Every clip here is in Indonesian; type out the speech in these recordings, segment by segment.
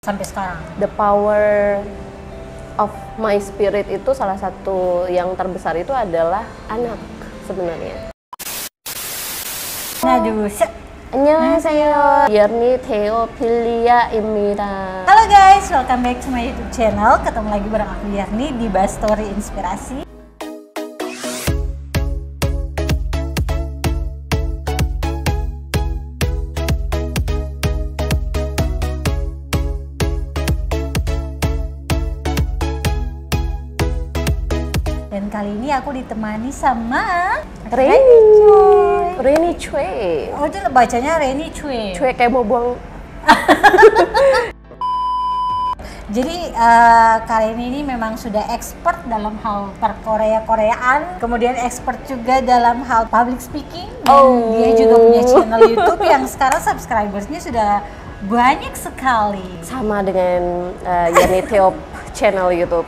sampai sekarang? The power of my spirit itu salah satu yang terbesar itu adalah anak sebenarnya. 안녕하세요. Yerni Theopilia입니다. Halo guys, welcome back to my YouTube channel. Ketemu lagi bareng aku Yerni di Bastory Inspirasi. Dan kali ini aku ditemani sama Reni Choi. Oh, itu bacanya Reni Choi. Choi kayak mau buang. Jadi Kak Reni ini memang sudah expert dalam hal per-Korea-Koreaan, kemudian expert juga dalam hal public speaking. Dan dia juga punya channel YouTube yang sekarang subscribersnya sudah banyak sekali. Sama dengan Yerni Theop channel YouTube.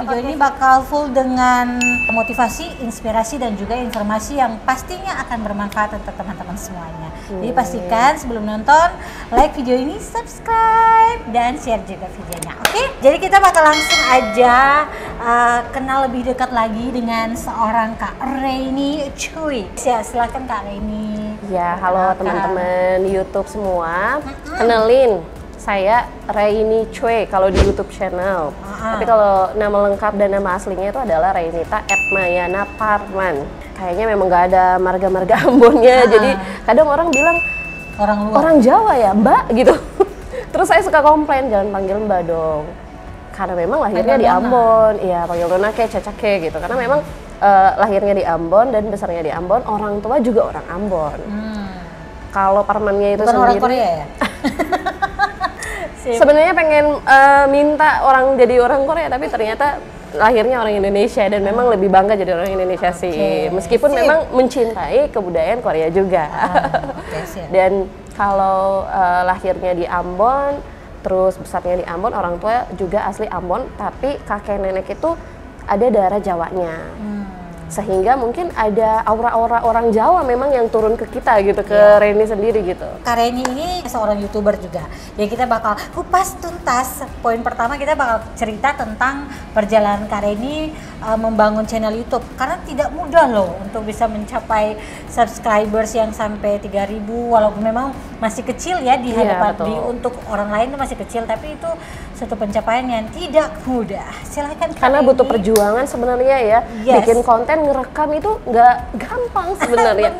Video ini bakal full dengan motivasi, inspirasi, dan juga informasi yang pastinya akan bermanfaat untuk teman-teman semuanya. Jadi pastikan sebelum nonton, like video ini, subscribe, dan share juga videonya. Oke? Jadi kita bakal langsung aja kenal lebih dekat lagi dengan seorang Kak Reni Choi. Ya, silakan Kak Reni. Ya, halo teman-teman YouTube semua. Kenalin, saya Reni Choi kalau di YouTube channel. Tapi kalau nama lengkap dan nama aslinya itu adalah Renita Etmayana Parman. Kayaknya memang nggak ada marga-marga Ambonnya. Jadi kadang orang bilang orang luar, orang Jawa ya Mbak gitu. Terus saya suka komplain, jangan panggil Mbak dong. Karena memang lahirnya di Ambon. Iya, panggil Nona kayak Cacake gitu. Karena memang lahirnya di Ambon dan besarnya di Ambon. Orang tua juga orang Ambon. Kalau Parmannya itu bukan sendiri. orang Korea ya? Sebenarnya pengen minta orang jadi orang Korea, tapi ternyata lahirnya orang Indonesia dan memang lebih bangga jadi orang Indonesia sih. Meskipun memang mencintai kebudayaan Korea juga. Dan kalau lahirnya di Ambon, terus besarnya di Ambon, orang tua juga asli Ambon, tapi kakek nenek itu ada darah Jawanya. Sehingga mungkin ada aura-aura orang Jawa memang yang turun ke kita gitu, ke Reni sendiri gitu. Kak Reni ini seorang YouTuber juga. Jadi kita bakal kupas tuntas. Poin pertama kita bakal cerita tentang perjalanan Kak Reni membangun channel YouTube. Karena tidak mudah loh untuk bisa mencapai subscribers yang sampai 3.000, walaupun memang masih kecil ya di hadapan untuk orang lain itu masih kecil, tapi itu suatu pencapaian yang tidak mudah. Silakan Kak Karena Reni. butuh perjuangan sebenarnya ya. Bikin konten, ngerekam itu nggak gampang sebenarnya.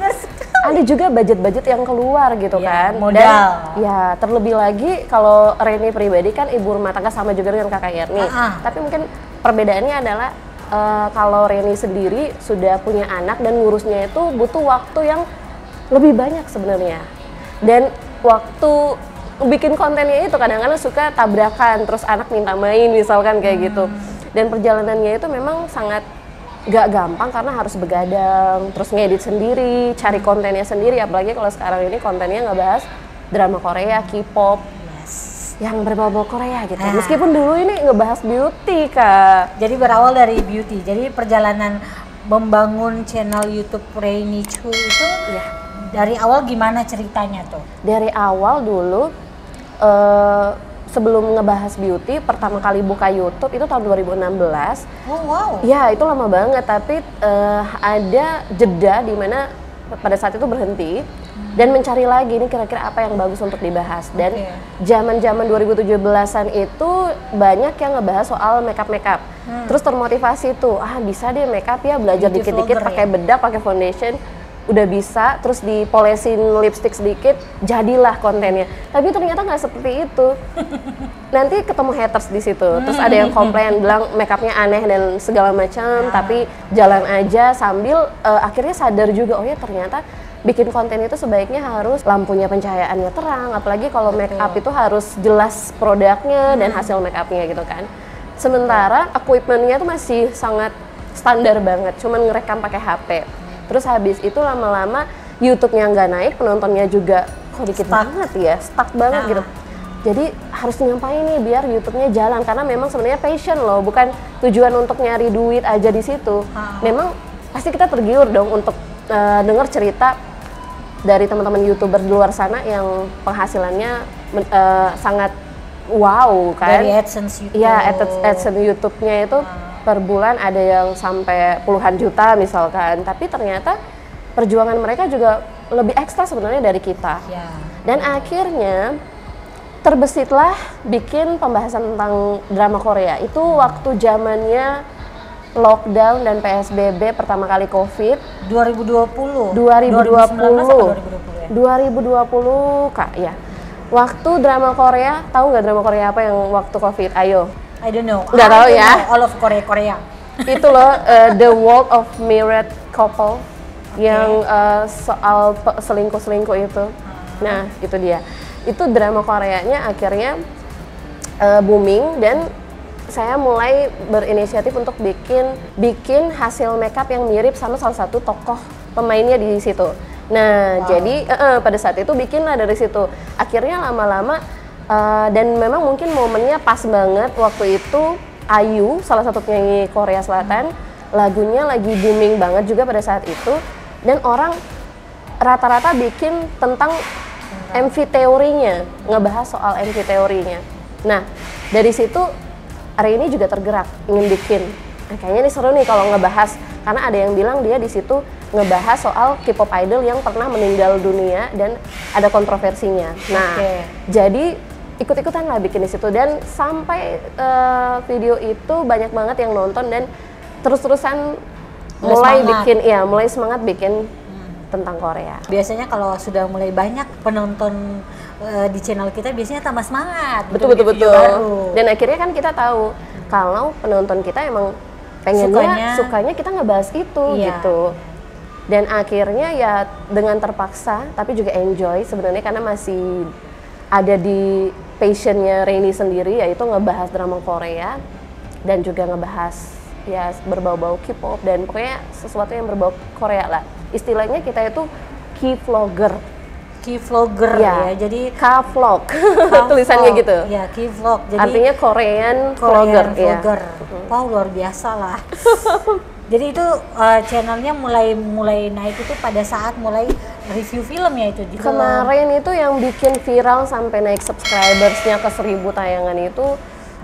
Ada juga budget-budget yang keluar gitu kan. Modal. Dan ya terlebih lagi kalau Reni pribadi kan ibu rumah tangga sama juga dengan Kakak Yerni. Tapi mungkin perbedaannya adalah kalau Reni sendiri sudah punya anak dan ngurusnya itu butuh waktu yang lebih banyak sebenarnya. Dan waktu bikin kontennya itu kadang-kadang suka tabrakan, terus anak minta main misalkan kayak gitu. Dan perjalanannya itu memang sangat gak gampang karena harus begadang, terus ngedit sendiri, cari kontennya sendiri. Apalagi kalau sekarang ini kontennya ngebahas drama Korea, K-pop, yang berbau-bau Korea gitu. Meskipun dulu ini ngebahas beauty Kak. Jadi berawal dari beauty. Jadi perjalanan membangun channel YouTube Reni Choi itu dari awal gimana ceritanya tuh? Dari awal dulu sebelum ngebahas beauty, pertama kali buka YouTube itu tahun 2016. Oh wow. Ya itu lama banget, tapi ada jeda di mana pada saat itu berhenti dan mencari lagi ini kira-kira apa yang bagus untuk dibahas. Dan zaman-zaman 2017-an itu banyak yang ngebahas soal makeup. Terus termotivasi tuh, bisa deh makeup ya, belajar dikit-dikit pakai bedak, pakai foundation. Udah bisa, terus dipolesin lipstick sedikit, jadilah kontennya. Tapi ternyata nggak seperti itu. Nanti ketemu haters di situ, terus ada yang komplain bilang makeupnya aneh dan segala macam. Tapi jalan aja sambil akhirnya sadar juga, oh ya ternyata bikin konten itu sebaiknya harus lampunya pencahayaannya terang. Apalagi kalau makeup itu harus jelas produknya dan hasil makeupnya gitu kan. Sementara equipmentnya tuh masih sangat standar banget, cuman ngerekam pakai HP. Terus habis itu lama-lama YouTube-nya nggak naik, penontonnya juga kok dikit banget ya, stuck banget gitu. Jadi harus nyampain nih biar YouTube-nya jalan, karena memang sebenarnya passion loh, bukan tujuan untuk nyari duit aja di situ. Memang pasti kita tergiur dong untuk dengar cerita dari teman-teman YouTuber di luar sana yang penghasilannya sangat wow kan. Dari AdSense YouTube. Iya, AdSense YouTube-nya itu per bulan ada yang sampai puluhan juta misalkan. Tapi ternyata perjuangan mereka juga lebih ekstra sebenarnya dari kita. Ya. Dan akhirnya terbesitlah bikin pembahasan tentang drama Korea. Itu waktu zamannya lockdown dan PSBB pertama kali COVID. 2020. 2020 Kak, ya. Waktu drama Korea, tahu nggak drama Korea apa yang waktu COVID? Ayo. I don't know. Nggak tahu ya? All of Korea. Itu loh, The World of Married Couple, yang soal selingkuh-selingkuh itu. Nah, itu dia. Itu drama Koreanya akhirnya booming, dan saya mulai berinisiatif untuk bikin hasil makeup yang mirip sama salah satu tokoh pemainnya di situ. Nah, jadi pada saat itu bikinlah dari situ. Akhirnya lama-lama dan memang mungkin momennya pas banget waktu itu. IU, salah satu penyanyi Korea Selatan, lagunya lagi booming banget juga pada saat itu, dan orang rata-rata bikin tentang MV teorinya, ngebahas soal MV teorinya. Nah, dari situ Arini juga tergerak ingin bikin. Nah, kayaknya ini seru nih kalau ngebahas, karena ada yang bilang dia di situ ngebahas soal K-pop idol yang pernah meninggal dunia dan ada kontroversinya. Nah, jadi ikut-ikutan lah bikin di situ, dan sampai video itu banyak banget yang nonton, dan terus-terusan mulai semangat bikin tentang Korea. Biasanya kalau sudah mulai banyak penonton di channel kita, biasanya tambah semangat. Betul. Dan akhirnya kan kita tahu kalau penonton kita emang pengennya sukanya kita ngebahas itu gitu. Dan akhirnya ya dengan terpaksa tapi juga enjoy sebenarnya, karena masih ada di passionnya Rainy sendiri, yaitu ngebahas drama Korea dan juga ngebahas ya berbau-bau K-pop dan pokoknya sesuatu yang berbau Korea lah. Istilahnya kita itu K-vlogger. K-vlogger ya, jadi K-vlog tulisannya gitu. Ya, K-vlog. Jadi artinya Korean vlogger. Ya. Wow, luar biasa lah. Jadi itu channelnya mulai naik itu pada saat mulai review film ya itu. Kemarin itu yang bikin viral sampai naik subscribersnya ke 1000 tayangan itu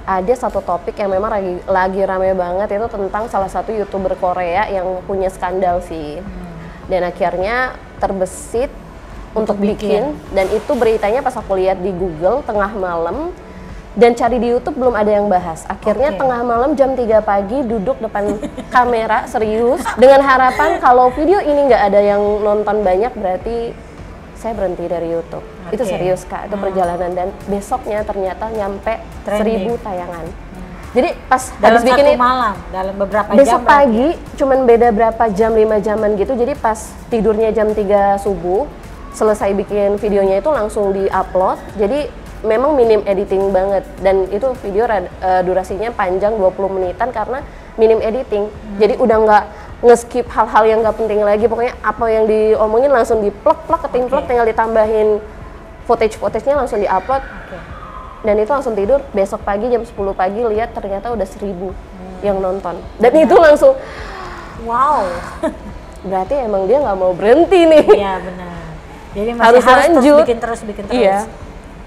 ada satu topik yang memang lagi rame banget, itu tentang salah satu YouTuber Korea yang punya skandal sih. Dan akhirnya terbesit untuk bikin, dan itu beritanya pas aku lihat di Google tengah malam. Dan cari di YouTube belum ada yang bahas. Akhirnya tengah malam jam 3 pagi duduk depan kamera serius dengan harapan kalau video ini nggak ada yang nonton banyak berarti saya berhenti dari YouTube. Itu serius Kak, itu perjalanan, dan besoknya ternyata nyampe 1000 tayangan. Jadi pas dalam habis bikin satu malam, dalam beberapa besok jam pagi cuman beda berapa jam, 5 jaman gitu. Jadi pas tidurnya jam 3 subuh selesai bikin videonya itu langsung di-upload. Jadi memang minim editing banget, dan itu video durasinya panjang 20 menitan karena minim editing. Jadi udah nggak nge-skip hal-hal yang nggak penting lagi, pokoknya apa yang diomongin langsung di-plek-plek, ketimplek, tinggal ditambahin footage-nya langsung di-upload. Dan itu langsung tidur, besok pagi jam 10 pagi lihat ternyata udah 1000 yang nonton. Dan itu langsung wow. Berarti emang dia nggak mau berhenti nih. Iya benar. Jadi masih harus lanjut. terus bikin terus. Iya.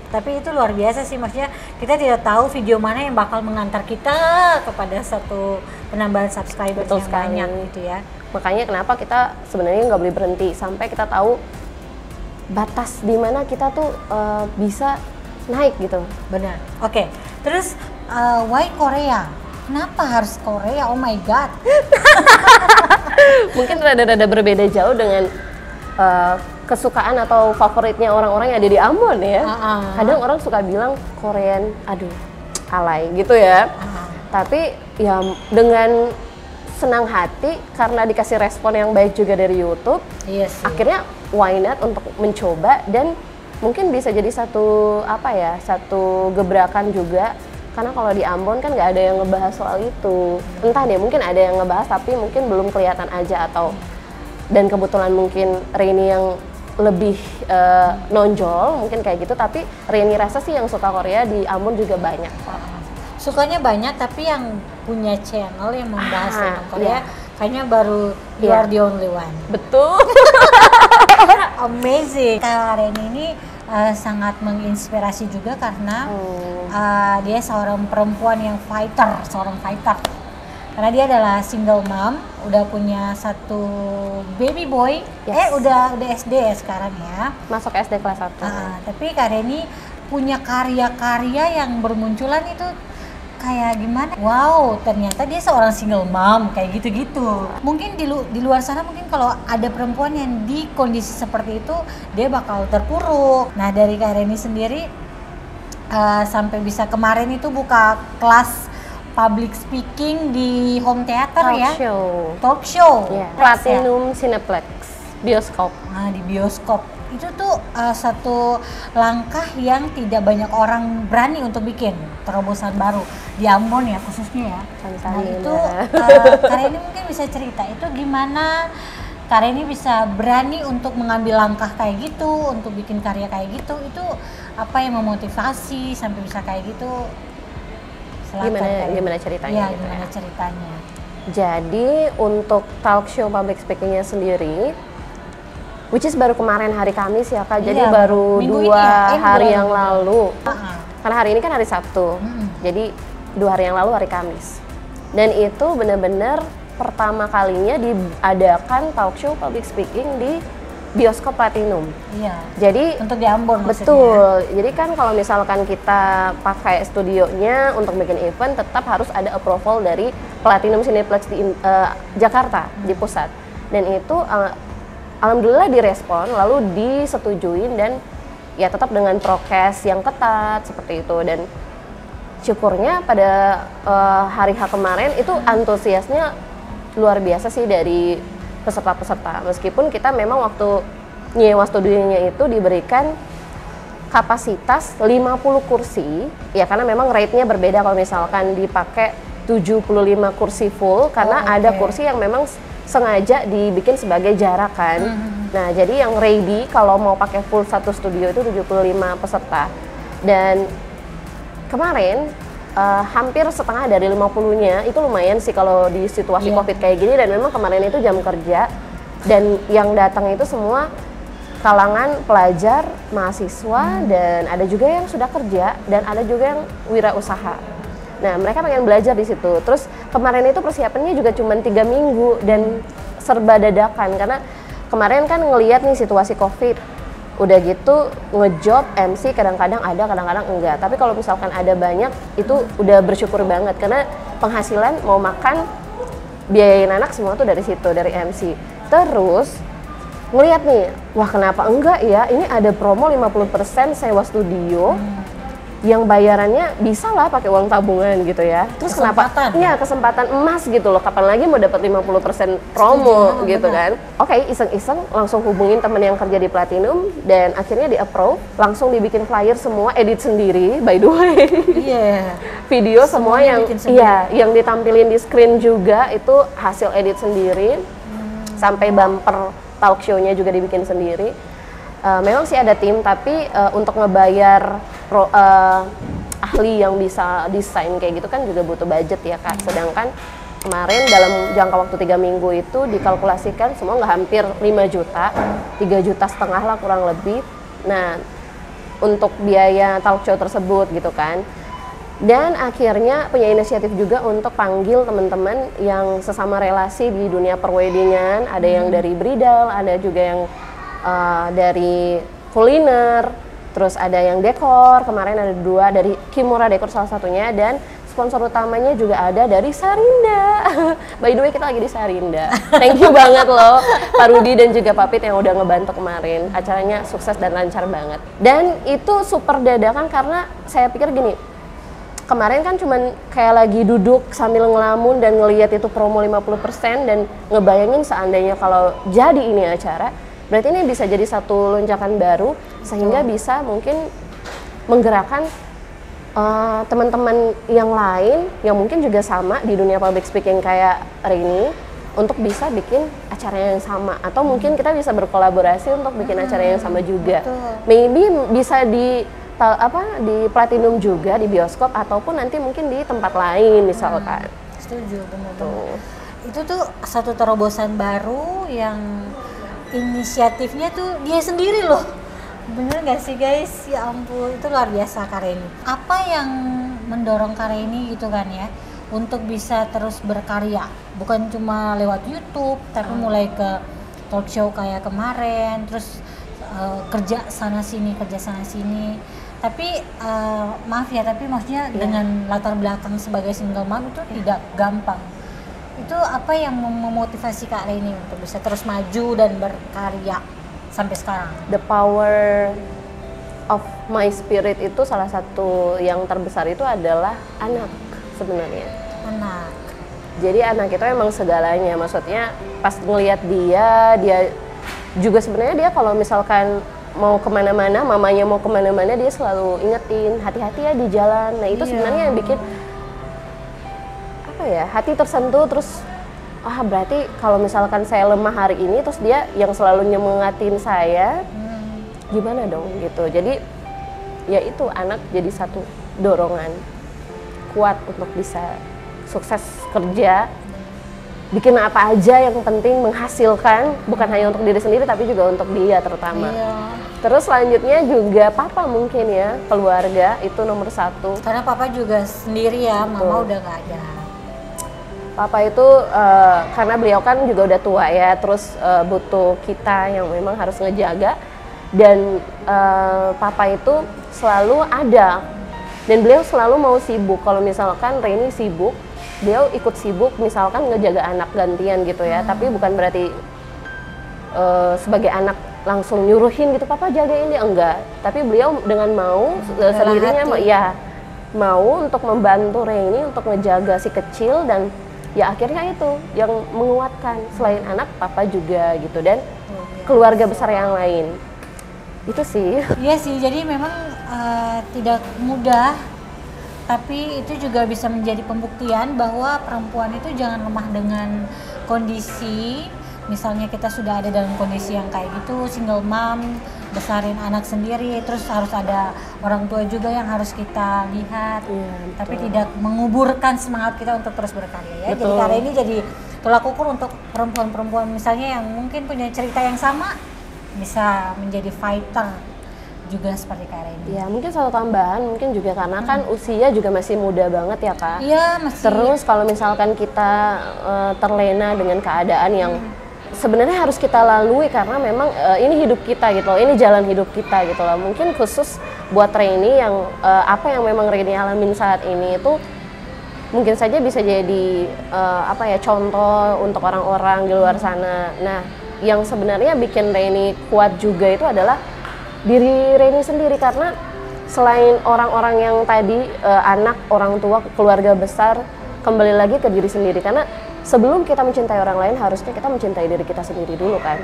Tapi itu luar biasa sih, maksudnya kita tidak tahu video mana yang bakal mengantar kita kepada satu penambahan subscriber yang banyak gitu ya. Makanya kenapa kita sebenarnya nggak boleh berhenti sampai kita tahu batas di mana kita tuh bisa naik gitu. Benar. Oke. Terus why Korea? Kenapa harus Korea? Oh my god. Mungkin rada-rada berbeda jauh dengan kesukaan atau favoritnya orang-orang yang ada di Ambon ya. Kadang orang suka bilang Korean, aduh alay gitu ya. Tapi ya dengan senang hati karena dikasih respon yang baik juga dari YouTube. Yes, akhirnya why not untuk mencoba, dan mungkin bisa jadi satu satu gebrakan juga. Karena kalau di Ambon kan nggak ada yang ngebahas soal itu. Entah deh, mungkin ada yang ngebahas tapi mungkin belum kelihatan aja, atau dan kebetulan mungkin Rainy yang lebih nonjol mungkin kayak gitu. Tapi Rainy rasa sih yang suka Korea di Ambon juga banyak. Sukanya banyak, tapi yang punya channel yang membahas tentang Korea kayaknya baru You Are The Only One. Betul. Amazing. Kak Rainy ini sangat menginspirasi juga karena dia seorang perempuan yang seorang fighter. Karena dia adalah single mom, udah punya satu baby boy, udah SD ya sekarang ya. Masuk SD kelas 1. Tapi Kareni punya karya-karya yang bermunculan itu kayak gimana? Wow, ternyata dia seorang single mom kayak gitu-gitu. Mungkin di luar sana mungkin kalau ada perempuan yang di kondisi seperti itu dia bakal terpuruk. Nah dari Kareni sendiri sampai bisa kemarin itu buka kelas public speaking di home theater talk show Platinum Cineplex bioskop. Nah di bioskop itu tuh satu langkah yang tidak banyak orang berani untuk bikin terobosan baru di Ambon ya khususnya ya. Nah itu Kareni mungkin bisa cerita itu gimana Kareni bisa berani untuk mengambil langkah kayak gitu, untuk bikin karya kayak gitu, itu apa yang memotivasi sampai bisa kayak gitu? Gimana ceritanya? Iya, gimana ceritanya? Jadi untuk talk show public speakingnya sendiri, which is baru kemarin hari Kamis ya Kak, jadi baru 2 hari yang lalu. Karena hari ini kan hari Sabtu, jadi 2 hari yang lalu hari Kamis. Dan itu benar-benar pertama kalinya diadakan talk show public speaking di bioskop Platinum. Iya. Jadi untuk di Ambon maksudnya. Betul. Jadi kan kalau misalkan kita pakai studionya untuk bikin event, tetap harus ada approval dari Platinum Cineplex di Jakarta di pusat. Dan itu alhamdulillah direspon, lalu disetujuin dan ya tetap dengan prokes yang ketat seperti itu. Dan syukurnya pada hari H kemarin itu antusiasnya luar biasa sih dari peserta-peserta. Meskipun kita memang waktu nyewa studionya itu diberikan kapasitas 50 kursi, ya karena memang rate-nya berbeda kalau misalkan dipakai 75 kursi full, karena ada kursi yang memang sengaja dibikin sebagai jarak kan. Nah, jadi yang ready kalau mau pakai full satu studio itu 75 peserta. Dan kemarin hampir setengah dari 50-nya itu lumayan sih kalau di situasi Covid kayak gini, dan memang kemarin itu jam kerja dan yang datang itu semua kalangan pelajar, mahasiswa, dan ada juga yang sudah kerja dan ada juga yang wirausaha. Nah, mereka pengen belajar di situ. Terus kemarin itu persiapannya juga cuma 3 minggu dan serba dadakan karena kemarin kan ngelihat nih situasi Covid. Udah gitu ngejob MC kadang-kadang ada, kadang-kadang enggak. Tapi kalau misalkan ada banyak itu udah bersyukur banget karena penghasilan mau makan, biayain anak semua tuh dari situ, dari MC. Terus ngelihat nih, wah kenapa enggak ya? Ini ada promo 50% sewa studio. Yang bayarannya bisa lah pakai uang tabungan gitu ya. Terus kenapa? Iya, kesempatan emas gitu loh. Kapan lagi mau dapat 50% promo gitu kan? Oke, iseng-iseng langsung hubungin temen yang kerja di Platinum dan akhirnya di approve, langsung dibikin flyer semua, edit sendiri by the way. Video semua yang yang ditampilin di screen juga itu hasil edit sendiri. Sampai bumper talk show-nya juga dibikin sendiri. Memang sih ada tim, tapi untuk ngebayar ahli yang bisa desain kayak gitu kan juga butuh budget ya Kak. Sedangkan kemarin dalam jangka waktu 3 minggu itu dikalkulasikan semua nggak hampir 5 juta, 3,5 juta lah kurang lebih. Nah, untuk biaya talk show tersebut gitu kan. Dan akhirnya punya inisiatif juga untuk panggil teman-teman yang sesama relasi di dunia perweddingan. Ada yang dari bridal, ada juga yang dari kuliner, terus ada yang dekor. Kemarin ada 2 dari Kimura Dekor salah satunya, dan sponsor utamanya juga ada dari Sarinda. By the way kita lagi di Sarinda. Thank you banget loh Pak Rudi dan juga Pak Pit yang udah ngebantu kemarin. Acaranya sukses dan lancar banget. Dan itu super dadakan karena saya pikir gini, kemarin kan cuman kayak lagi duduk sambil ngelamun dan ngelihat itu promo 50% dan ngebayangin seandainya kalau jadi ini acara, berarti ini bisa jadi satu lonjakan baru sehingga bisa mungkin menggerakkan teman-teman yang lain yang mungkin juga sama di dunia public speaking kayak Reini untuk bisa bikin acara yang sama, atau mungkin kita bisa berkolaborasi untuk bikin acara yang sama juga. Maybe bisa di Platinum juga di bioskop ataupun nanti mungkin di tempat lain misalkan. Setuju, benar-benar. Itu tuh satu terobosan baru yang inisiatifnya tuh dia sendiri loh. Bener nggak sih guys? Ya ampun, itu luar biasa Kak Reni. Apa yang mendorong Kak Reni gitu kan ya untuk bisa terus berkarya? Bukan cuma lewat YouTube, tapi mulai ke talk show kayak kemarin, terus kerja sana sini. Tapi maaf ya, tapi maksudnya dengan latar belakang sebagai single mom itu tidak gampang. Itu apa yang memotivasi Kak Reni untuk bisa terus maju dan berkarya sampai sekarang? The power of my spirit itu salah satu yang terbesar itu adalah anak sebenarnya. Anak. Jadi anak itu emang segalanya. Maksudnya pas ngelihat dia juga sebenarnya dia kalau misalkan mau kemana-mana, mamanya mau kemana-mana dia selalu ingetin hati-hati ya di jalan. Nah itu sebenarnya yang bikin apa ya, hati tersentuh. Terus berarti kalau misalkan saya lemah hari ini, terus dia yang selalu nyemangatin saya, gimana dong gitu. Jadi ya itu anak jadi satu dorongan kuat untuk bisa sukses kerja, bikin apa aja yang penting menghasilkan, bukan hanya untuk diri sendiri tapi juga untuk dia terutama. Terus selanjutnya juga papa mungkin ya, keluarga itu nomor satu. Karena papa juga sendiri ya, mama udah gak ada. Papa itu karena beliau kan juga udah tua ya, terus butuh kita yang memang harus ngejaga, dan papa itu selalu ada dan beliau selalu mau sibuk. Kalau misalkan Reni sibuk, beliau ikut sibuk, misalkan ngejaga anak gantian gitu ya. Tapi bukan berarti sebagai anak langsung nyuruhin gitu, papa jagain dia, enggak. Tapi beliau dengan mau sendirinya mau untuk membantu Reni untuk ngejaga si kecil, dan ya akhirnya itu yang menguatkan selain anak, papa juga gitu, dan keluarga besar yang lain. Itu sih. Iya sih, jadi memang tidak mudah, tapi itu juga bisa menjadi pembuktian bahwa perempuan itu jangan lemah dengan kondisi. Misalnya kita sudah ada dalam kondisi yang kayak gitu, single mom, besarin anak sendiri, terus harus ada orang tua juga yang harus kita lihat, tapi tidak menguburkan semangat kita untuk terus berkarya ya. Jadi karya ini jadi tolak ukur untuk perempuan-perempuan misalnya yang mungkin punya cerita yang sama, bisa menjadi fighter juga seperti Kak Reni. Ya mungkin satu tambahan, mungkin juga karena kan usia juga masih muda banget ya Kak. Iya masih. Terus kalau misalkan kita terlena dengan keadaan yang sebenarnya harus kita lalui karena memang ini hidup kita gitu loh, ini jalan hidup kita gitu loh. Mungkin khusus buat Reni yang apa yang memang Reni alamin saat ini itu mungkin saja bisa jadi contoh untuk orang-orang di luar sana. Nah, yang sebenarnya bikin Reni kuat juga itu adalah diri Reni sendiri, karena selain orang-orang yang tadi anak, orang tua, keluarga besar, kembali lagi ke diri sendiri. Karena sebelum kita mencintai orang lain, harusnya kita mencintai diri kita sendiri dulu kan.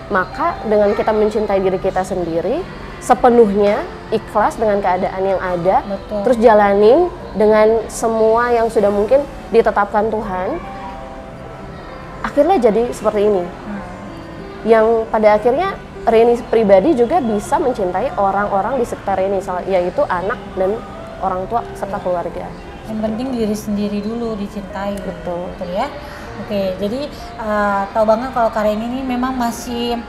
Maka dengan kita mencintai diri kita sendiri, sepenuhnya ikhlas dengan keadaan yang ada, terus jalanin dengan semua yang sudah mungkin ditetapkan Tuhan, akhirnya jadi seperti ini. Yang pada akhirnya Reni pribadi juga bisa mencintai orang-orang di sekitar Reni, yaitu anak dan orang tua serta keluarga. Yang penting diri sendiri dulu dicintai. Betul ya. Oke, jadi tahu banget kalau Kak Reni ini memang masih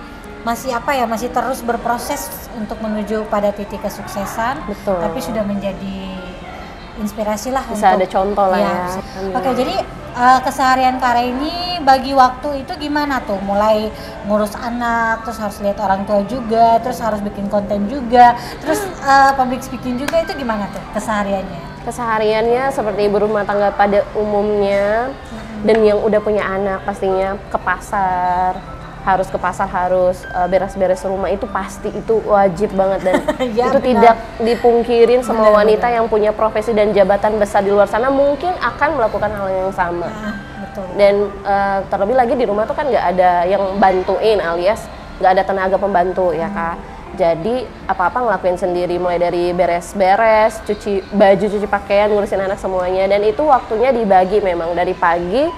terus berproses untuk menuju pada titik kesuksesan. Betul. Tapi sudah menjadi inspirasi lah. Bisa ada contoh lah ya. Oke, jadi keseharian Kak Reni bagi waktu itu gimana tuh? Mulai ngurus anak, terus harus lihat orang tua juga, terus harus bikin konten juga, terus public speaking juga, itu gimana tuh kesehariannya? Kesehariannya seperti ibu rumah tangga pada umumnya, dan yang udah punya anak pastinya ke pasar, harus beres-beres rumah, itu pasti, itu wajib banget, dan ya, itu tidak dipungkirin. Semua wanita yang punya profesi dan jabatan besar di luar sana mungkin akan melakukan hal yang sama. Betul. Dan terlebih lagi di rumah tuh kan nggak ada yang bantuin, alias nggak ada tenaga pembantu ya Kak. Jadi apa-apa ngelakuin sendiri, mulai dari beres-beres, cuci baju, cuci pakaian, ngurusin anak semuanya. Dan itu waktunya dibagi memang dari pagi,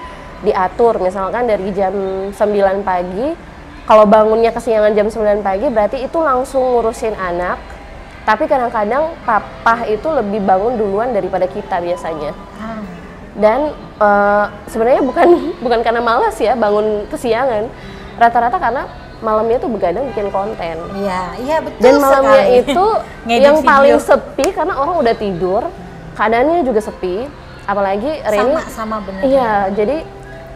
diatur misalkan dari jam 9 pagi, kalau bangunnya kesiangan jam 9 pagi berarti itu langsung ngurusin anak. Tapi kadang-kadang papa itu lebih bangun duluan daripada kita biasanya. Dan sebenarnya bukan karena malas ya bangun kesiangan, rata-rata karena malamnya tuh begadang bikin konten. Iya betul. Dan malamnya sekali. itu yang paling sepi karena orang udah tidur, keadaannya juga sepi, apalagi Reni sama bener. Iya, jadi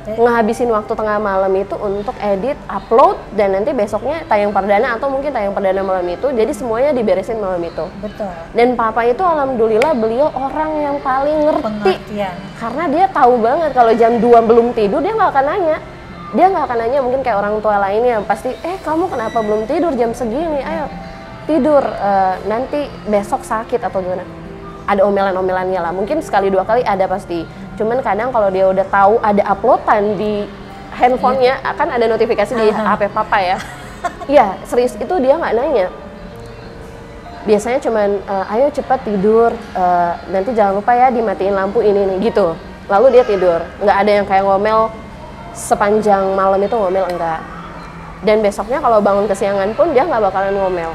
ngehabisin waktu tengah malam itu untuk edit, upload, dan nanti besoknya tayang perdana atau mungkin tayang perdana malam itu, jadi semuanya diberesin malam itu. Betul. Dan papa itu alhamdulillah beliau orang yang paling ngerti. Pengertian. Karena dia tahu banget kalau jam 2 belum tidur dia nggak akan nanya. Dia nggak akan nanya mungkin kayak orang tua lainnya, pasti kamu kenapa belum tidur jam segini, ayo tidur, nanti besok sakit atau gimana. Ada omelan-omelannya lah, mungkin sekali dua kali ada pasti. Cuman kadang kalau dia udah tahu ada uploadan di handphonenya, akan ada notifikasi di HP papa ya. Iya, serius itu dia nggak nanya. Biasanya cuman, ayo cepat tidur, nanti jangan lupa ya dimatiin lampu ini nih, gitu. Lalu dia tidur, nggak ada yang kayak ngomel sepanjang malam itu ngomel, enggak. Dan besoknya kalau bangun kesiangan pun dia nggak bakalan ngomel.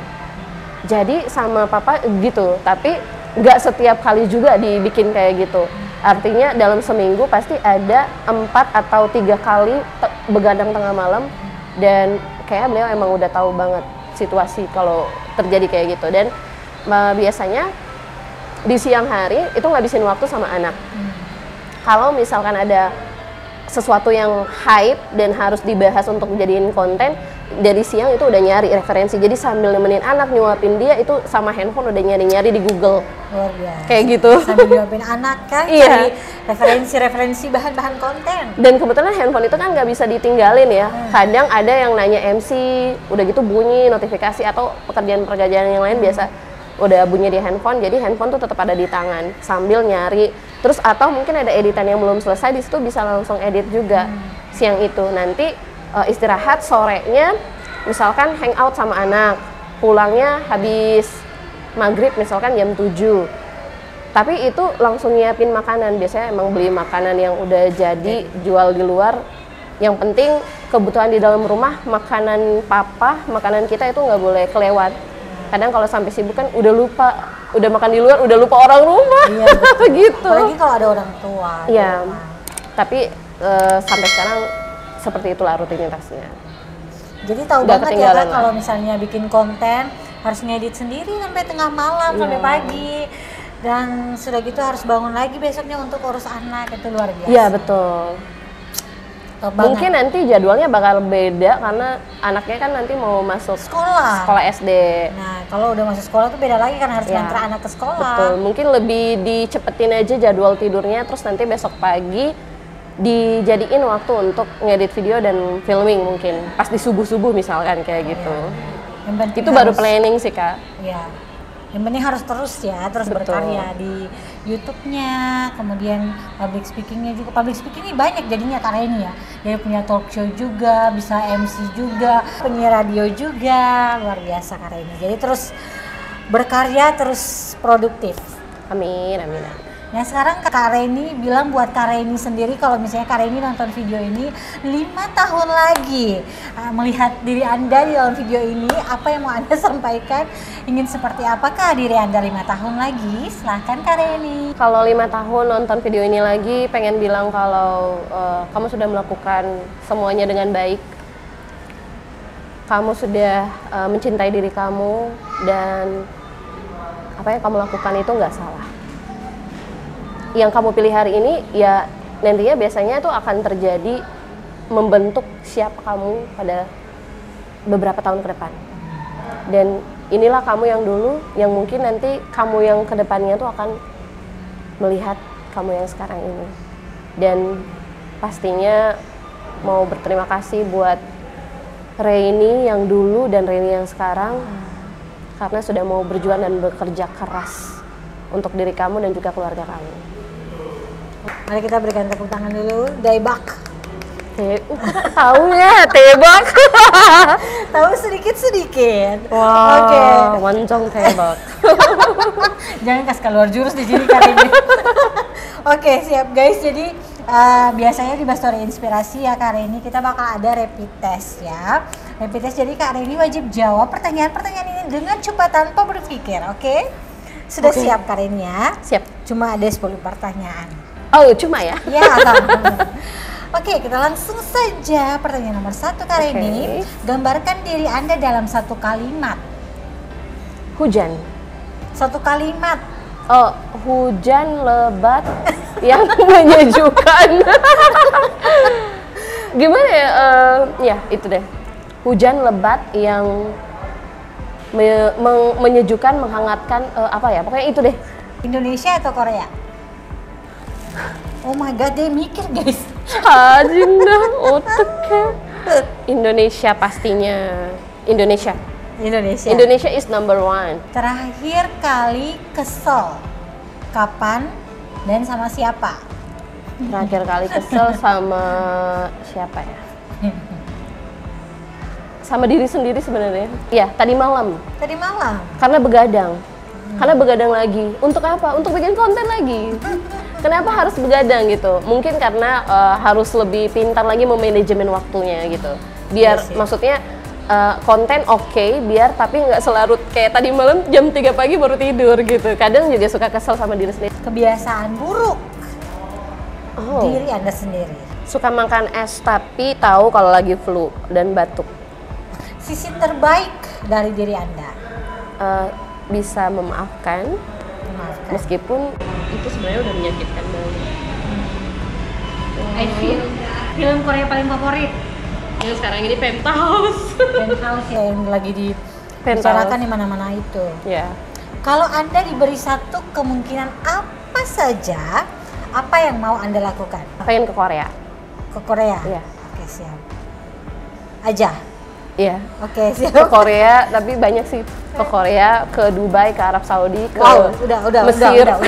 Jadi sama papa gitu, tapi nggak setiap kali juga dibikin kayak gitu. Artinya dalam seminggu pasti ada 4 atau 3 kali begadang tengah malam, dan kayak beliau emang udah tahu banget situasi kalau terjadi kayak gitu. Dan biasanya di siang hari itu ngabisin waktu sama anak. Kalau misalkan ada sesuatu yang hype dan harus dibahas untuk dijadiin konten, dari siang itu udah nyari referensi. Jadi sambil nemenin anak nyuapin dia itu sama handphone udah nyari-nyari di Google. Luar biasa. Kayak gitu. Sambil nyuapin anak kan, cari referensi-referensi bahan-bahan konten. Dan kebetulan handphone itu kan nggak bisa ditinggalin ya. Kadang ada yang nanya MC, udah gitu bunyi notifikasi atau pekerjaan-pekerjaan yang lain biasa udah bunyi di handphone. Jadi handphone tuh tetap ada di tangan sambil nyari. Terus atau mungkin ada editan yang belum selesai, di situ bisa langsung edit juga siang itu. Nanti istirahat sorenya, misalkan hangout sama anak, pulangnya habis maghrib misalkan jam 7. Tapi itu langsung nyiapin makanan, biasanya emang beli makanan yang udah jadi jual di luar. Yang penting kebutuhan di dalam rumah, makanan papa, makanan kita itu nggak boleh kelewat. Kadang kalau sampai sibuk kan udah lupa, udah makan di luar, udah lupa orang rumah. Iya, gitu. Apalagi kalau ada orang tua. Iya, tapi sampai sekarang seperti itulah rutinitasnya. Jadi tahu banget ya kan kalau misalnya bikin konten harus ngedit sendiri sampai tengah malam, sampai pagi, dan sudah gitu harus bangun lagi besoknya untuk urus anak, itu luar biasa. Iya betul. Mungkin nanti jadwalnya bakal beda karena anaknya kan nanti mau masuk sekolah SD. Nah kalau udah masuk sekolah tuh beda lagi kan, harus nganter anak ke sekolah. Betul. Mungkin lebih dicepetin aja jadwal tidurnya, terus nanti besok pagi dijadiin waktu untuk ngedit video dan filming mungkin pas di subuh-subuh misalkan kayak gitu. Itu baru planning sih Kak. Iya. Yang penting harus terus berkarya di YouTube-nya, kemudian public speaking-nya juga. Public speaking ini banyak jadinya karena ini ya. Dia punya talk show juga, bisa MC juga, penyiar radio juga, luar biasa karena ini. Jadi terus berkarya, terus produktif. Amin, amin, amin. Nah sekarang Kak Reni bilang buat Kak Reni sendiri, kalau misalnya Kak Reni nonton video ini 5 tahun lagi, melihat diri Anda di dalam video ini, apa yang mau Anda sampaikan? Ingin seperti apakah diri Anda 5 tahun lagi? Silahkan Kak Reni. Kalau 5 tahun nonton video ini lagi, pengen bilang kalau kamu sudah melakukan semuanya dengan baik. Kamu sudah mencintai diri kamu, dan apa yang kamu lakukan itu nggak salah. Yang kamu pilih hari ini ya nantinya biasanya itu akan terjadi membentuk siapa kamu pada beberapa tahun ke depan. Dan inilah kamu yang dulu, yang mungkin nanti kamu yang ke depannya tuh akan melihat kamu yang sekarang ini. Dan pastinya mau berterima kasih buat Reni yang dulu dan Reni yang sekarang, karena sudah mau berjuang dan bekerja keras untuk diri kamu dan juga keluarga kamu. Mari kita berikan tepuk tangan dulu. Daebak. Tahu ya, tebak. Tahu sedikit-sedikit. Wow, oke. Wancong tebak. Jangan kasih keluar jurus di sini kali ini. Oke, siap guys. Jadi biasanya di Bastory Inspirasi ya Kak Reni, kita bakal ada rapid test ya. Rapid test, jadi Kak Reni wajib jawab pertanyaan-pertanyaan ini dengan cepat tanpa berpikir, oke? Sudah siap Kak Reni ya? Siap. Cuma ada 10 pertanyaan. Oh, cuma ya? Iya, Oke, kita langsung saja pertanyaan nomor 1 kali ini. Gambarkan diri Anda dalam 1 kalimat. Hujan. 1 kalimat. Oh, hujan lebat yang menyejukkan. Gimana ya? Ya itu deh. Hujan lebat yang menyejukkan, menghangatkan, apa ya? Pokoknya itu deh. Indonesia atau Korea? Oh my god, dia mikir guys. Hajindah, otaknya. Indonesia pastinya. Indonesia. Indonesia is number 1. Terakhir kali kesel, kapan dan sama siapa? Terakhir kali kesel sama siapa ya? Sama diri sendiri sebenarnya. Iya, tadi malam. Tadi malam? Karena begadang. Karena begadang lagi. Untuk apa? Untuk bikin konten lagi. Kenapa harus begadang gitu? Mungkin karena harus lebih pintar lagi memanajemen waktunya gitu. Biar maksudnya konten oke, biar tapi nggak selarut kayak tadi malam jam 3 pagi baru tidur gitu. Kadang juga suka kesel sama diri sendiri. Kebiasaan buruk diri Anda sendiri. Suka makan es tapi tahu kalau lagi flu dan batuk. Sisi terbaik dari diri Anda? Bisa memaafkan. Meskipun itu sebenarnya udah menyakitkan banget. I feel. Film Korea paling favorit? Yang sekarang ini Penthouse. Penthouse ya, yang lagi dibicarakan di mana-mana itu. Ya. Kalau Anda diberi satu kemungkinan apa saja, apa yang mau Anda lakukan? Pengen ke Korea. Ke Korea? Iya. Oke, siap. Aja? Iya. Oke, siap. Ke Korea, tapi banyak sih. Ke Korea, ke Dubai, ke Arab Saudi, ke Mesir. Udah.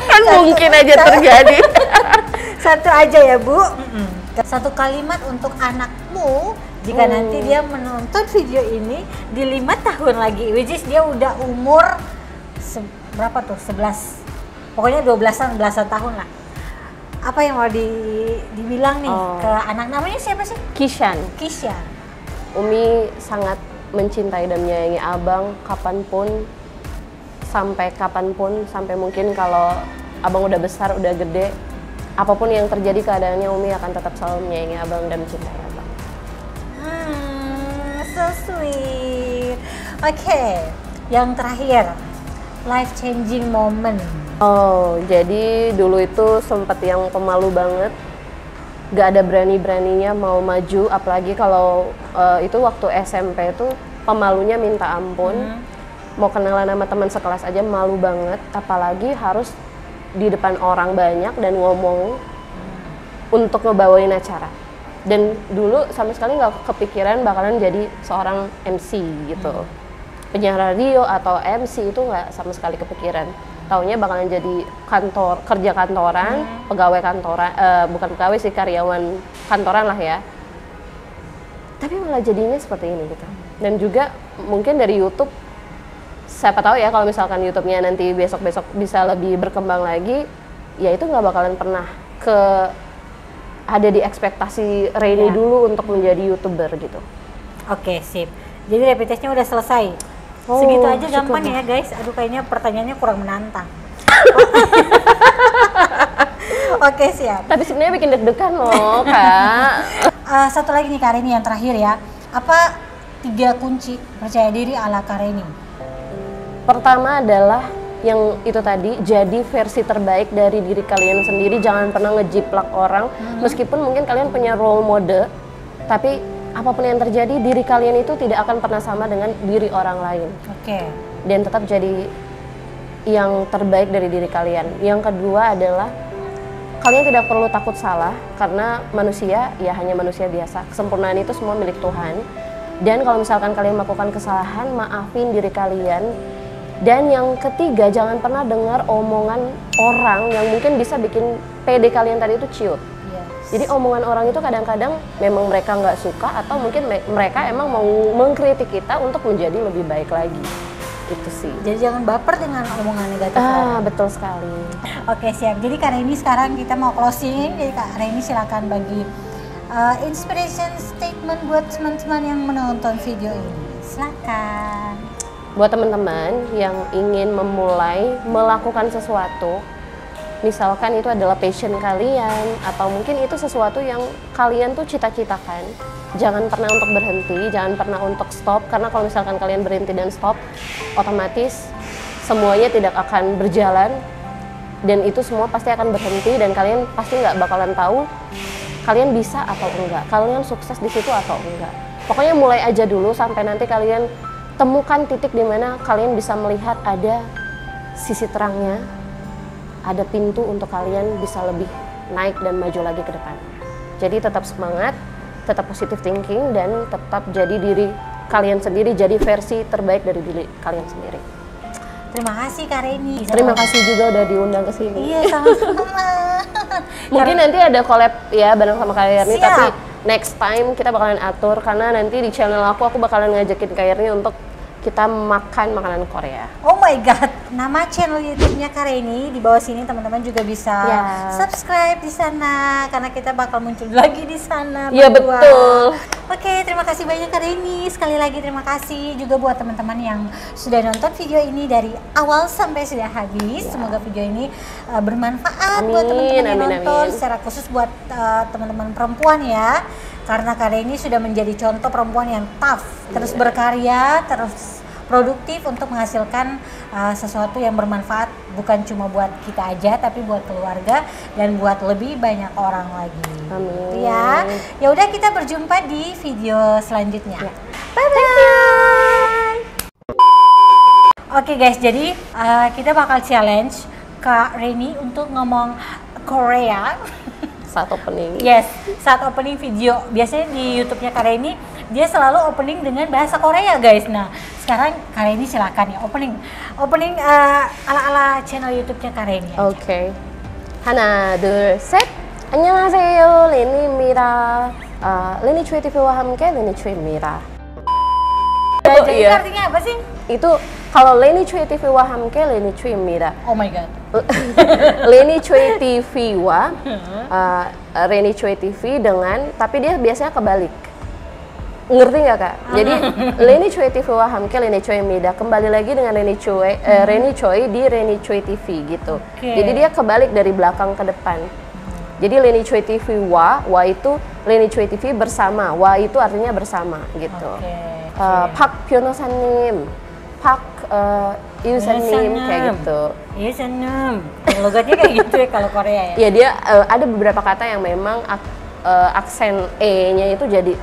Kan mungkin aja terjadi. Satu aja ya, Bu. Satu kalimat untuk anakmu jika nanti dia menonton video ini di 5 tahun lagi, which is dia udah umur berapa tuh? 11. Pokoknya 12-an, belasan tahun lah. Apa yang mau dibilang nih ke anak, namanya siapa sih? Kishan. Umi sangat mencintai dan menyayangi abang kapanpun, sampai mungkin kalau abang udah besar, udah gede, apapun yang terjadi keadaannya, Umi akan tetap selalu menyayangi abang dan mencintai abang. So sweet. Oke, yang terakhir, life changing moment. Jadi dulu itu sempat yang pemalu banget, gak ada berani-beraninya mau maju, apalagi kalau itu waktu SMP itu pemalunya minta ampun. Mau kenalan sama teman sekelas aja malu banget, apalagi harus di depan orang banyak dan ngomong untuk ngebawain acara. Dan dulu sama sekali nggak kepikiran bakalan jadi seorang MC gitu. Penyiar radio atau MC itu nggak sama sekali kepikiran. Taunya bakalan jadi kerja kantoran, pegawai kantoran, bukan pegawai sih, karyawan kantoran lah ya. Tapi malah jadinya seperti ini gitu. Dan juga mungkin dari YouTube, siapa tahu ya kalau misalkan YouTube-nya nanti besok-besok bisa lebih berkembang lagi, ya itu nggak bakalan pernah ada di ekspektasi Rainy dulu untuk menjadi YouTuber gitu. Oke, sip. Jadi rapid testnya udah selesai. Segitu aja gampang ya guys. Aduh, kayaknya pertanyaannya kurang menantang. Oke, siap. Tapi sebenarnya bikin deg-degan loh, Kak. Satu lagi nih Kak Reni, yang terakhir ya. Apa 3 kunci percaya diri ala Kak Reni? Pertama adalah yang itu tadi, jadi versi terbaik dari diri kalian sendiri. Jangan pernah ngejiplak orang, meskipun mungkin kalian punya role model, tapi apapun yang terjadi, diri kalian itu tidak akan pernah sama dengan diri orang lain. Dan tetap jadi yang terbaik dari diri kalian. Yang kedua adalah kalian tidak perlu takut salah, karena manusia ya hanya manusia biasa. Kesempurnaan itu semua milik Tuhan. Dan kalau misalkan kalian melakukan kesalahan, maafin diri kalian. Dan yang ketiga, jangan pernah dengar omongan orang yang mungkin bisa bikin PD kalian tadi itu ciut. Jadi omongan orang itu kadang-kadang memang mereka nggak suka, atau mungkin mereka emang mau mengkritik kita untuk menjadi lebih baik lagi. Itu sih. Jadi jangan baper dengan omongan negatif. Betul sekali. Oke, siap. Jadi Kak Reni sekarang kita mau closing. Jadi Kak Reni silakan bagi inspiration statement buat teman-teman yang menonton video ini. Silakan. Buat teman-teman yang ingin memulai melakukan sesuatu, misalkan itu adalah passion kalian atau mungkin itu sesuatu yang kalian tuh cita-citakan, jangan pernah untuk berhenti, jangan pernah untuk stop, karena kalau misalkan kalian berhenti dan stop, otomatis semuanya tidak akan berjalan dan itu semua pasti akan berhenti dan kalian pasti nggak bakalan tahu kalian bisa atau enggak, kalian sukses di situ atau enggak. Pokoknya mulai aja dulu sampai nanti kalian temukan titik di mana kalian bisa melihat ada sisi terangnya, ada pintu untuk kalian bisa lebih naik dan maju lagi ke depan. Jadi tetap semangat, tetap positive thinking, dan tetap jadi diri kalian sendiri, jadi versi terbaik dari diri kalian sendiri. Terima kasih Kak Reni. Terima kasih juga udah diundang ke sini. Iya, sama-sama. Mungkin nanti ada collab ya bareng sama Kak Yerni, Siap. tapi next time kita bakalan atur karena nanti di channel aku bakalan ngajakin Kak Yerni untuk kita makan makanan Korea. Oh my god, nama channel YouTube-nya Kak Reni di bawah sini, teman-teman juga bisa subscribe di sana karena kita bakal muncul lagi di sana. Iya betul. Oke, terima kasih banyak Kak Reni. Sekali lagi terima kasih juga buat teman-teman yang sudah nonton video ini dari awal sampai sudah habis. Semoga video ini bermanfaat buat teman-teman yang nonton, secara khusus buat teman-teman perempuan ya. Karena Kak Reni sudah menjadi contoh perempuan yang tough, terus berkarya, terus produktif untuk menghasilkan sesuatu yang bermanfaat bukan cuma buat kita aja tapi buat keluarga dan buat lebih banyak orang lagi. Amin. Ya udah, kita berjumpa di video selanjutnya. Bye bye. Oke guys, jadi kita bakal challenge Kak Reni untuk ngomong Korea saat opening. Yes, saat opening video. Biasanya di YouTube-nya Kak Reni dia selalu opening dengan bahasa Korea guys. Nah sekarang Kak Reni silakan ya opening ala channel YouTube-nya Kak Reni. Oke. 하나, 둘, 셋. 안녕하세요, 레니입니다. 레니 추이 TV와 함께 레니 추이입니다. Jadi itu artinya apa sih? Itu kalau Leni Cuy TV와 함께 Leni Cui입니다. Oh my god. Leni Cuy TV와 Reni Cuy TV dengan, tapi dia biasanya kebalik. Ngerti nggak Kak? Jadi Leni Cuy TV와 함께 Leni Cui입니다. Kembali lagi dengan Reni Cuy di Reni Cuy TV gitu. Jadi dia kebalik dari belakang ke depan. Jadi Leni Cuy TV wa itu Leni Cuy TV bersama, wa itu artinya bersama gitu. Pak Pyonosanim, Pak Yusanim kayak gitu. Yusanim, logatnya kayak gitu ya kalau Korea ya? Iya, dia ada beberapa kata yang memang aksen E-nya itu jadi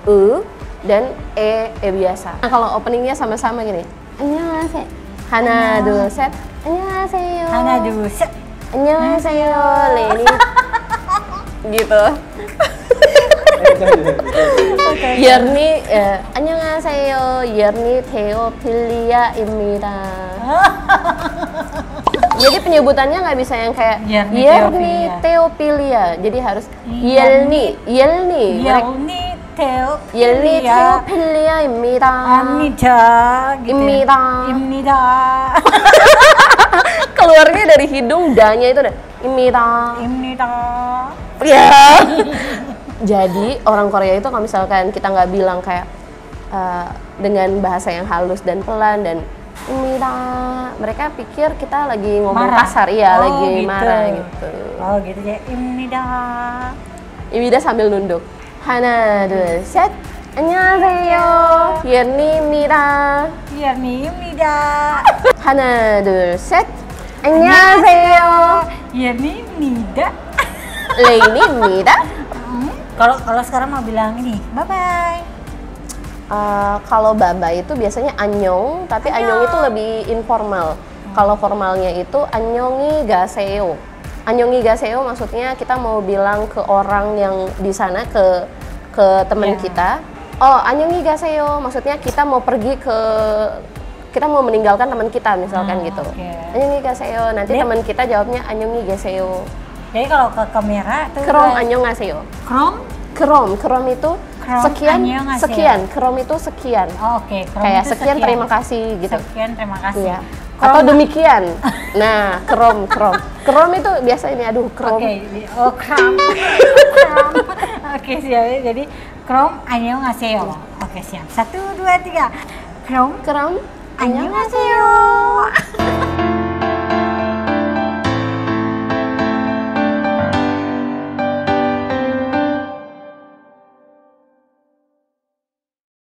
E dan E biasa. Nah kalau openingnya sama-sama gini. 안녕하세요. 하나 둘 셋. 안녕하세요. 하나 둘 셋. 안녕하세요. Leni. Gitu. Yerni, 안녕하세요. Yerni Theopilia입니다. Jadi penyebutannya nggak bisa yang kayak Yerni Theopilia. Jadi harus Yerni Theopilia입니다. 입니다. Keluarnya dari hidung, danya itu ada 입니다. Ya. Jadi orang Korea itu kalau misalkan kita nggak bilang kayak dengan bahasa yang halus dan pelan dan mereka pikir kita lagi ngomong marah. Kasar, iya lagi gitu. marah gitu. Oh gitu ya, Imida sambil nunduk. 하나 둘 셋. 안녕하세요. 예니입니다. 예니입니다. 하나 둘 셋. 안녕하세요. 예니입니다. 레이니입니다. Kalau sekarang mau bilang ini, bye bye. Kalau bye-bye itu biasanya annyeong, tapi annyeong itu lebih informal. Kalau formalnya itu annyeongi gaseyo. Annyeongi gaseyo maksudnya kita mau bilang ke orang yang di sana, ke teman kita. Oh, annyeongi gaseyo maksudnya kita mau pergi kita mau meninggalkan teman kita misalkan gitu. Annyeongi gaseyo, nanti teman kita jawabnya annyeongi gaseyo. Jadi kalau ke kamera tuh Krom annyeonghaseyo. Krom itu sekian. Krom itu sekian. Oh, oke. Kayak sekian terima kasih gitu. Sekian terima kasih. Iya. Atau demikian. Nah, krom itu biasa ini, aduh krom. Krom. Oke, siap. Jadi krom annyeonghaseyo. Oke, siap. 1 2 3. Krom annyeonghaseyo.